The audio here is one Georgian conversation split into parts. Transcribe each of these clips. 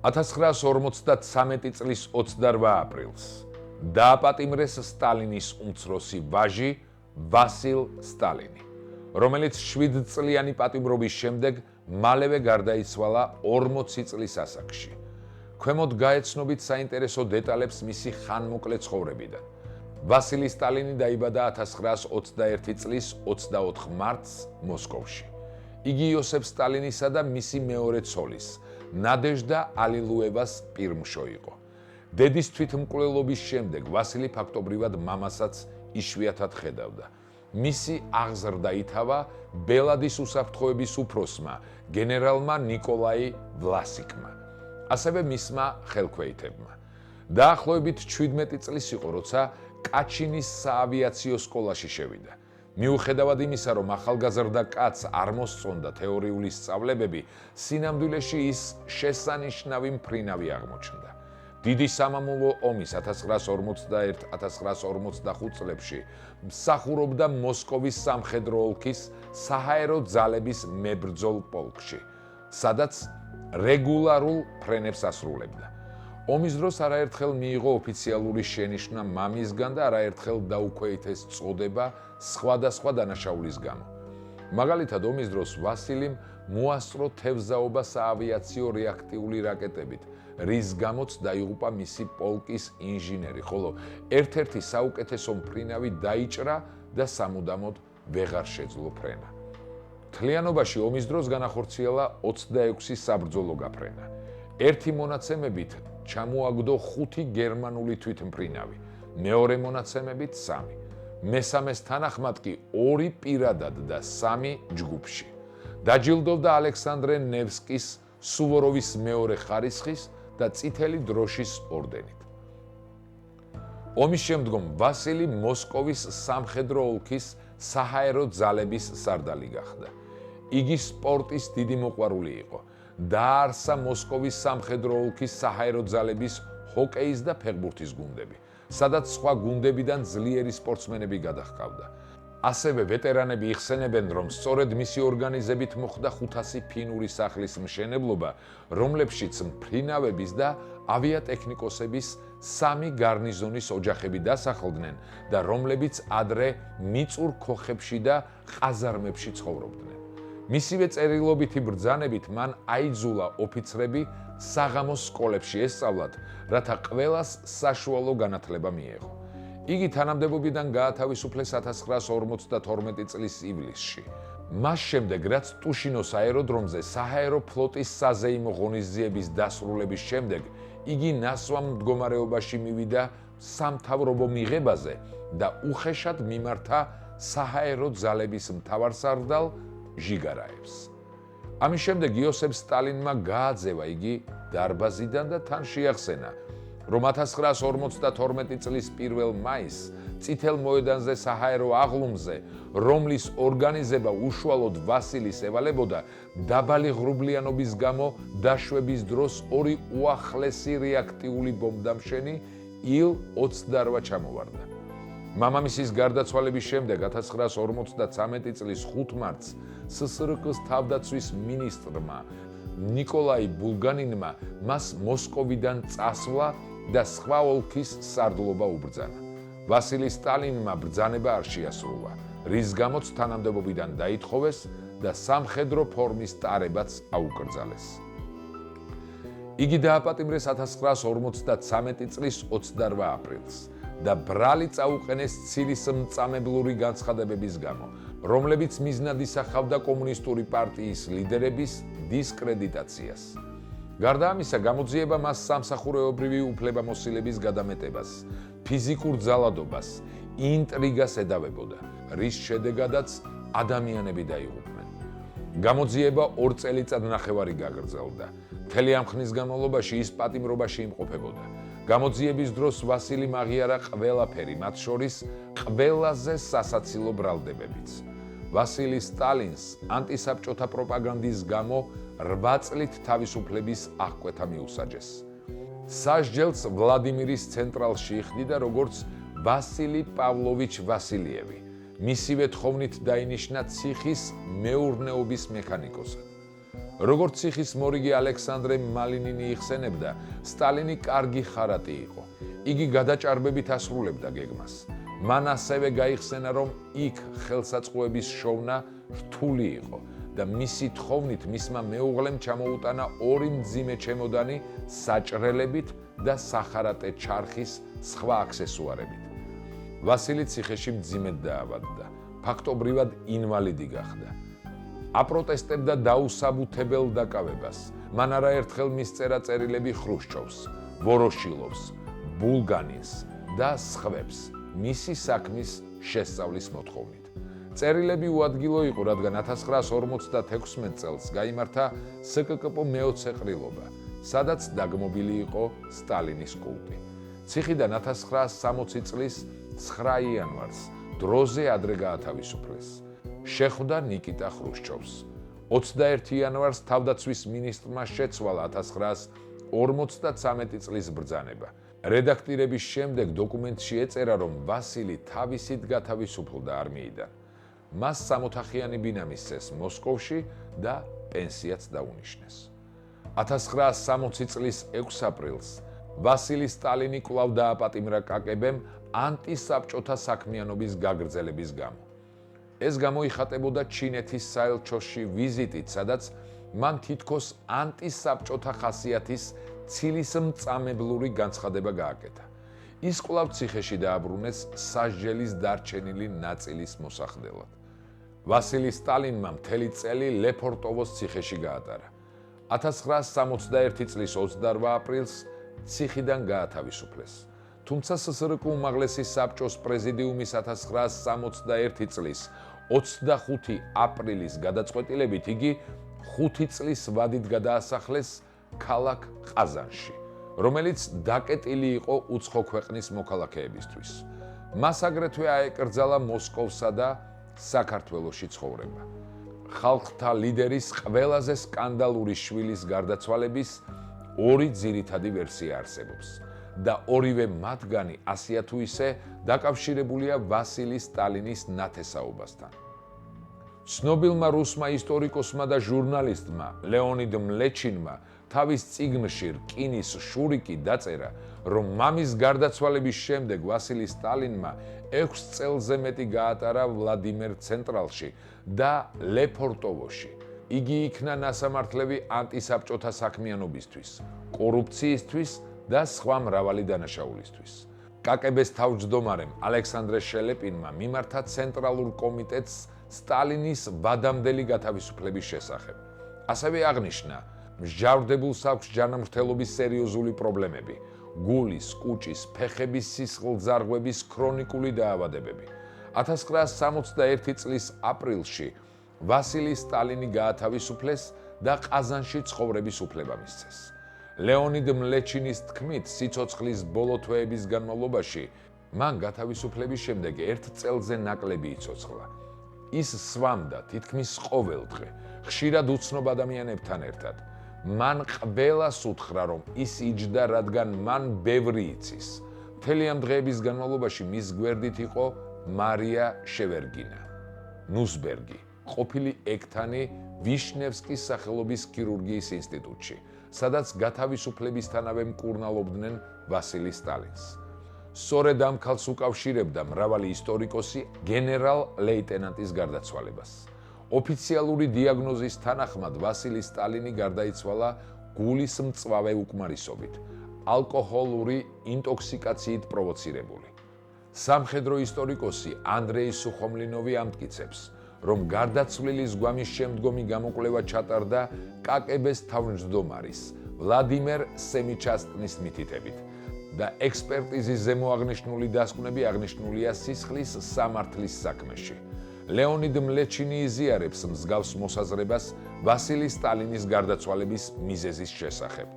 1953 წლის 28 აპრილს დააპატიმრეს სტალინის უმცროსი ვაჟი ვასილ სტალინი, რომელიც 7 წლიანი პატიმრობის შემდეგ მალევე გარდაიცვალა 40 წლის ასაკში. ქვემოთ გაეცნობით საინტერესო დეტალებს მისი ხანმოკლე ცხოვრებიდან. ვასილი სტალინი დაიბადა 1921 წლის 24 მარტს მოსკოვში. იგი იოსებ სტალინისა და მისი მეორე ცოლის, ნადეჟდა ალილუევას პირმშო იყო. დედის თვითმკვლელობის შემდეგ ვასილი ფაქტობრივად მამასაც იშვიათად ხედავდა. მისი აღზრდა ითავა ბელადის უსაფრთხოების უფროსმა, გენერალმა ნიკოლაი ვლასიკმა, ასევე მისმა ხელქვეითებმა. დაახლოებით 17 წლის იყო, როცა კაჩინის საავიაციო სკოლაში შევიდა. მიუხედავად იმისა, რომ ახალგაზრდა კაცს არ მოსწონდა თეორიული სწავლებები, სინამდვილეში ის შესანიშნავი მფრინავი აღმოჩნდა. დიდი სამამულო ომის 1941-1945 წლებში მსახურობდა მოსკოვის სამხედრო ოლქის საჰაერო ძალების მებრძოლ პოლკში, სადაც რეგულარულ ფრენებს ასრულებდა. ომის დროს არაერთხელ მიიღო ოფიციალური შენიშვნა მამისგან და არაერთხელ დაუქვეითეს წოდება სხვადასხვა დანაშაულის გამო. მაგალითად, ომის დროს ვასილიმ მოასწრო თევზაობა საავიაციო რეაქტიული რაკეტებით, რის გამოც დაიღუპა მისი პოლკის ინჟინერი, ხოლო ერთ-ერთი საუკეთესო მფრინავი დაიჭრა და სამუდამოდ ვეღარ შეძლო ფრენა. მთლიანობაში ომის დროს განახორციელა 26 საბრძოლო გაფრენა. ერთი მონაცემებით ჩამოაგდო 5 გერმანული თვითმფრინავი, მეორე მონაცემებით 3. მესამეს თანახმად კი 2 პირადად და 3 ჯგუფში. დაჯილდოვდა ალექსანდრე ნევსკის, სუვოროვის მეორე ხარისხის და წითელი დროშის ორდენით. ომის შემდგომ ვასილი მოსკოვის სამხედრო ოლქის საჰაერო ძალების სარდალი გახდა. იგი სპორტის დიდი მოყვარული იყო. დააარსა მოსკოვის სამხედრო ოლქის საჰაერო ძალების ჰოკეის და ფეხბურთის გუნდები, სადაც სხვა გუნდებიდან ძლიერი სპორტსმენები გადაჰყავდა. ასევე ვეტერანები იხსენებენ, რომ სწორედ მისი ორგანიზებით მოხდა 500 ფინური სახლის მშენებლობა, რომლებშიც მფრინავების და ავიატექნიკოსების 3 გარნიზონის ოჯახები დასახლდნენ და რომლებიც ადრე მიწურ ქოხებში და ყაზარმებში ცხოვრობდნენ. მისივე წერილობითი ბრძანებით მან აიძულა ოფიცრები საღამოს სკოლებში ესწავლათ, რათა ყველას საშუალო განათლება მიეღო. იგი თანამდებობიდან გაათავისუფლეს 1952 წლის ივლისში. მას შემდეგ, რაც ტუშინოს აეროდრომზე საჰაერო ფლოტის საზეიმო ღონისძიების დასრულების შემდეგ, იგი ნასვამ მდგომარეობაში მივიდა სამთავრობო მიღებაზე და უხეშად მიმართა საჰაერო ძალების მთავარსარდალ ჟიგარაევს. ამის შემდეგ იოსებ სტალინმა გააძევა იგი დარბაზიდან და თან შეახსენა, რომ 1952 წლის 1 მაისს წითელ მოედანზე საჰაერო აღლუმზე, რომლის ორგანიზება უშუალოდ ვასილის ევალებოდა, დაბალი ღრუბლიანობის გამო დაშვების დროს 2 უახლესი რეაქტიული ბომბდამშენი Il-28 ჩამოვარდა. მამამისის გარდაცვალების შემდეგ 1953 წლის 5 მარტს SSRK-ს თავდაცვის მინისტრმა ნიკოლაი ბულგანინმა მას მოსკოვიდან წასვლა და სხვა ოლქის სარდლობა უბრძანა. ვასილი სტალინმა ბრძანება არ შეასრულა, რის გამოც თანამდებობიდან დაითხოვეს და სამხედრო ფორმის ტარებაც აუკრძალეს. იგი დააპატიმრეს 1953 წლის 28 აპრილს და ბრალი წაუყენეს ცილის მწამებლური განცხადებების გამო, რომლებიც მიზნად ისახავდა კომუნისტური პარტიის ლიდერების დისკრედიტაციას. გარდა ამისა, გამოძიება მას სამსახურეობრივი უფლებამოსილების გადამეტებას, ფიზიკურ ძალადობას, ინტრიგას ედავებოდა, რის შედეგადაც ადამიანები დაიღუპნენ. გამოძიება 2 წელიწადნახევარი გაგრძელდა. მთელი ამ ხნის განმავლობაში ის პატიმრობაში იმყოფებოდა. გამოძიების დროს ვასილიმ აღიარა ყველაფერი, მათ შორის ყველაზე სასაცილო ბრალდებებიც. ვასილი სტალინს ანტისაბჭოთა პროპაგანდის გამო 8 წლით თავისუფლების აღკვეთა მიუსაჯეს. სასჯელს ვლადიმირის ცენტრალში იხდიდა როგორც ვასილი პავლოვიჩ ვასილიევი. მისივე თხოვნით დაინიშნა ციხის მეურნეობის მექანიკოსად. როგორც ციხის მორიგი ალექსანდრე მალინინი იხსენებდა, სტალინი კარგი ხარატი იყო. იგი გადაჭარბებით ასრულებდა გეგმას. მან ასევე გაიხსენა, რომ იქ ხელსაწყოების შოვნა რთული იყო და მისი თხოვნით მისმა მეუღლემ ჩამოუტანა 2 მძიმე ჩემოდანი საჭრელებით და სახარატე ჩარხის სხვა აქსესუარებით. ვასილი ციხეში მძიმედ დაავადდა, ფაქტობრივად ინვალიდი გახდა. აპროტესტებდა დაუსაბუთებელ დაკავებას. მან არაერთხელ მისწერა წერილები ხრუშჩოვს, ვოროშილოვს, ბულგანინს და სხვებს მისი საქმის შესწავლის მოთხოვნით. წერილები უადგილო იყო, რადგან 1956 წელს გაიმართა სკკპ მეოცე ყრილობა, სადაც დაგმობილი იყო სტალინის კულტი. ციხიდან 1960 წლის 9 იანვარს დროზე ადრე გაათავისუფლეს. შეხვდა ნიკიტა ხრუშჩოვს. 21 იანვარს თავდაცვის მინისტრმა შეცვალა 1953 წლის ბრძანება. რედაქტირების შემდეგ დოკუმენტში ეწერა, რომ ვასილი თავისით გათავისუფლდა არმიიდან. მას 60-ოთახიანი ბინა მისცეს მოსკოვში და პენსიაც დაუნიშნეს. 1960 წლის 6 აპრილს ვასილი სტალინი კვლავ დააპატიმრა კაკებემ ანტისაბჭოთა საქმიანობის გაგრძელების გამო. ეს გამოიხატებოდა ჩინეთის საელჩოში ვიზიტით, სადაც მან თითქოს ანტისაბჭოთა ხასიათის ცილისმწამებლური განცხადება გააკეთა. ის კვლავ ციხეში დააბრუნეს სასჯელის დარჩენილი ნაწილის მოსახდელად. ვასილი სტალინმა მთელი წელი ლეფორტოვოს ციხეში გაატარა. 1961 წლის 28 აპრილს ციხიდან გაათავისუფლეს. თუმცა ССРК უმაღლესი საბჭოს პრეზიდიუმის 1961 წლის 25 აპრილის გადაწყვეტილებით იგი 5 წლის ვადით გადაასახლეს ქალაქ ყაზანში, რომელიც დაკეტილი იყო უცხო ქვეყნის მოქალაქეებისთვის. მას აგრეთვე აეკრძალა მოსკოვსა და საქართველოში ცხოვრება. ხალხთა ლიდერის ყველაზე სკანდალური შვილის გარდაცვალების 2 ძირითადი ვერსია არსებობს და ორივე მათგანი ასია თუ ისე დაკავშირებულია ვასილი სტალინის ნათესაობასთან. ცნობილმა რუსმა ისტორიკოსმა და ჟურნალისტმა ლეონიდ მლეჩინმა თავის წიგნში რკინის შურიკი დაწერა, რომ მამის გარდაცვალების შემდეგ ვასილი სტალინმა 6 წელზე მეტი გაატარა ვლადიმერ ცენტრალში და ლეფორტოვოში. იგი იქნა ნასამართლები ანტისაბჭოთა საქმიანობისთვის, კორუფციისთვის და სხვა მრავალი დანაშაულისთვის. კაკებეს თავმჯდომარემ ალექსანდრე შელეპინმა მიმართა ცენტრალურ კომიტეტს სტალინის ვადამდელი გათავისუფლების შესახებ. ასევე აღნიშნა, მსჯავრდებულს აქვს ჯანმრთელობის სერიოზული პრობლემები, გულის, კუჭის, ფეხების სისხლძარღვების ქრონიკული დაავადებები. 1961 წლის აპრილში ვასილი სტალინი გაათავისუფლეს და ყაზანში ცხოვრების უფლება მისცეს. ლეონიდ მლეჩინის თქმით, სიცოცხლის ბოლო თვეების განმავლობაში მან გათავისუფლების შემდეგ 1 წელზე ნაკლები იცოცხლა. ის სვამდა თითქმის ყოველ დღე, ხშირად უცნობ ადამიანებთან ერთად. მან ყველას უთხრა, რომ ის იჯდა, რადგან მან ბევრი იცის. მთელი ამ დღეების განმავლობაში მის გვერდით იყო მარია შევერგინა, ნუსბერგი, ყოფილი ექთანი ვიშნევსკის სახელობის ქირურგიის ინსტიტუტში, სადაც გათავისუფლებისთანავე მკურნალობდნენ ვასილი სტალინს. სწორედ ამ ქალს უკავშირებდა მრავალი ისტორიკოსი გენერალ-ლეიტენანტის გარდაცვალებას. ოფიციალური დიაგნოზის თანახმად ვასილი სტალინი გარდაიცვალა გულის მწვავე უკმარისობით, ალკოჰოლური ინტოქსიკაციით პროვოცირებული. სამხედრო ისტორიკოსი ანდრეი სუხომლინოვი ამტკიცებს, რომ გარდაცვლილის გვამის შემდგომი გამოკვლევა ჩატარდა კაკებეს თავმჯდომარის ვლადიმერ სემიჩასტნის მითითებით და ექსპერტიზის ზემოაღნიშნული დასკვნები აღნიშნულია სისხლის სამართლის საქმეში. ლეონიდ მლეჩინი იზიარებს მსგავს მოსაზრებას ვასილი სტალინის გარდაცვალების მიზეზის შესახებ.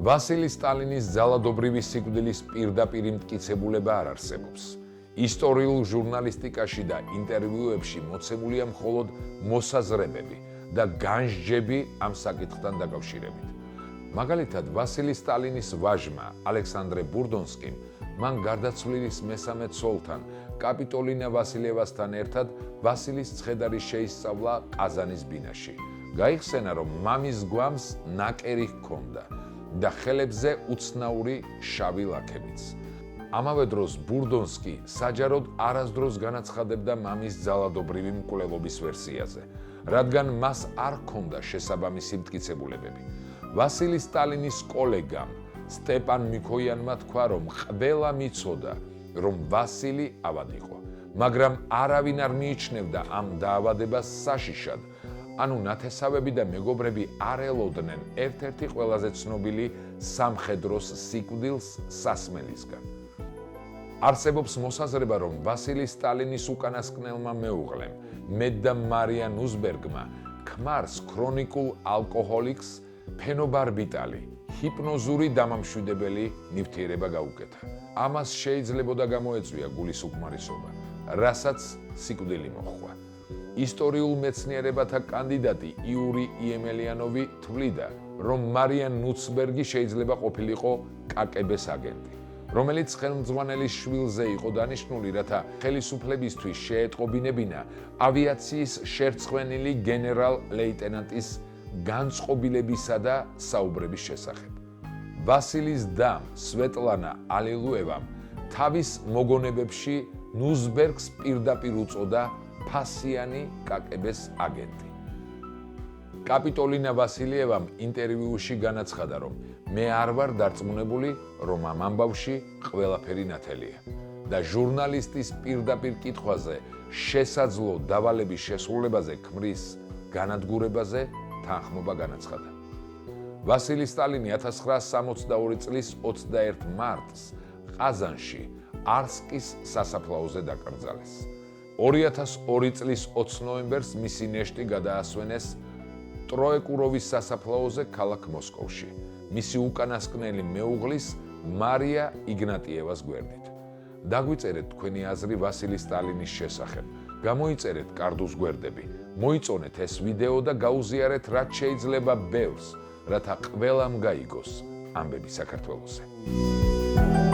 ვასილი სტალინის ძალადობრივი სიკვდილის პირდაპირ მტკიცებულება არ არსებობს. ისტორიულ ჟურნალისტიკაში და ინტერვიუებში მოცემულია მხოლოდ მოსაზრებები და განსჯები ამ საკითხთან დაკავშირებით. მაგალითად, ვასილი სტალინის ვაჟმა ალექსანდრე ბურდონსკიმ მან გარდაცვლილის მესამე ცოლთან, კაპიტოლინა ვასილევასთან ერთად ვასილის ცხედარი შეისწავლა ყაზანის ბინაში, გაიხსენა, რომ მამის გვამს ნაკერი ჰქონდა და ხელებზე უცნაური შავი ლაქებიც. ამავე დროს ბურდონსკი საჯაროდ არასდროს განაცხადებდა მამის ძალადობრივი მკვლელობის ვერსიაზე, რადგან მას არ ჰქონდა შესაბამისი მტკიცებულებები. ვასილი სტალინის კოლეგამ სტეპან მიქოიანმა თქვა, რომ ყველა მიცოდა, რომ ვასილი ავად იყო, მაგრამ არავინ არ მიიჩნევდა ამ დაავადებას საშიშად, ანუ ნათესავები და მეგობრები არ ელოდნენ ერთ-ერთი ყველაზე ცნობილი სამხედროს სიკვდილს სასმელისგან. არსებობს მოსაზრება, რომ ვასილი სტალინის უკანასკნელმა მეუღლემ, მედ და მარია ნუსბერგმა ქმარს ქრონიკულ ალკოჰოლიკს ფენობარბიტალი, ჰიპნოზური დამამშვიდებელი ნივთიერება გაუკეთა. ამას შეიძლებოდა გამოეწვია გულის უკმარისობა, რასაც სიკვდილი მოჰყვა. ისტორიულ მეცნიერებათა კანდიდატი იური იემელიანოვი თვლიდა, რომ მარია ნუსბერგი შეიძლება ყოფილიყო კაკებეს აგენტი, რომელიც ხელმძღვანელის შვილზე იყო დანიშნული, რათა ხელისუფლებისთვის შეეტყობინებინა ავიაციის შერცხვენილი გენერალ-ლეიტენანტის განწყობილებისა და საუბრების შესახებ. ვასილის დამ სვეტლანა ალილუევამ თავის მოგონებებში ნუსბერგს პირდაპირ უწოდა ფასიანი კაკებეს აგენტი. კაპიტოლინა ვასილიევამ ინტერვიუში განაცხადა, რომ მე არ ვარ დარწმუნებული, რომ ამ ამბავში ყველაფერი ნათელია და ჟურნალისტის პირდაპირ კითხვაზე შესაძლო დავალების შესრულებაზე ქმრის განადგურებაზე თანხმობა განაცხადა. ვასილი სტალინი 1962 წლის 21 მარტს ყაზანში არსკის სასაფლაოზე დაკრძალეს. 2002 წლის 20 ნოემბერს მისი ნეშტი გადაასვენეს ტროეკუროვის სასაფლაოზე ქალაქ მოსკოვში, მისი უკანასკნელი მეუღლის მარია იგნატიევას გვერდით. დაგვიწერეთ თქვენი აზრი ვასილი სტალინის შესახებ, გამოიწერეთ კარდუს გვერდები, მოიწონეთ ეს ვიდეო და გაუზიარეთ რაც შეიძლება ბევრს, რათა ყველამ გაიგოს ამბები საქართველოსზე.